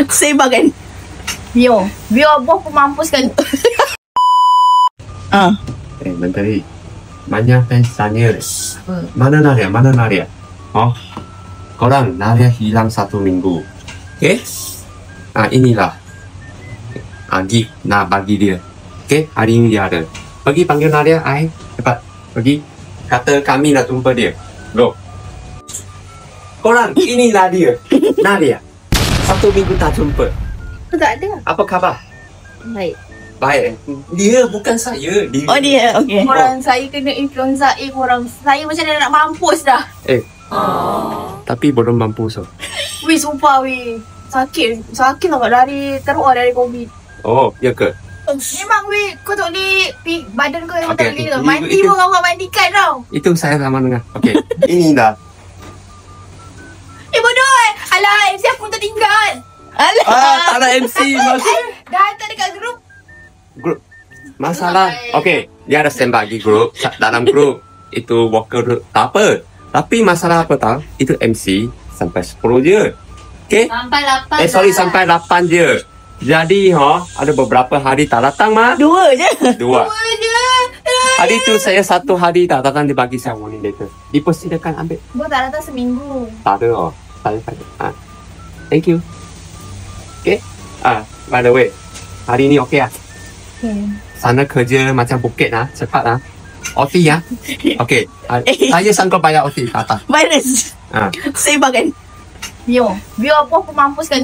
Sembang kan? Bio bos pemampus kan. Menteri, banyak fans tanya, mana Nadia? Oh, korang Nadia hilang 1 minggu. Okay? Inilah gift nak bagi dia. Okay, hari ini dia ada. Pergi panggil Nadia, cepat. Pergi, kata kami nak jumpa dia. Go. Korang, inilah dia. Nadia. 1 minggu tak jumpa. Tak ada. Apa khabar? Baik. Dia bukan saya. Dia. Oh dia, okay. Korang saya kena influenza korang. Saya macam mana nak mampus dah. Tapi belum mampus. Weh sumpah weh. Sakit lah dari teruk dari COVID. Oh, ya ke? Memang weh, kau tak boleh badan kau memang tak Okay, boleh mandi pun kau mandikan tau. Itu saya sama dengan. Okey. Ini dah. Bodoh Alah, MC aku tertinggal. Tak ada MC. Dah hantar dekat grup. Grup. Masalah. Okey, dia ada send bagi grup. Dalam grup itu worker group. Tak apa. Tapi masalah apa tahu? Itu MC sampai 10 je. Okey? Sampai 8 sampai 8 je. Jadi ada beberapa hari tak datang mah. 2 je. 2. je. Hari tu saya 1 hari tak datang, dia bagi saya warning letter. Dipersilakan ambil. Bos tak datang seminggu. Tak ada. Tak ada. Thank you. Okay. By the way, hari ni okey ah. Sana kerja macam bukit cepat OT ya. Okey. Saya sanggup bayar OT kata. Virus. Sembang kan? Bio bos pemampus kan.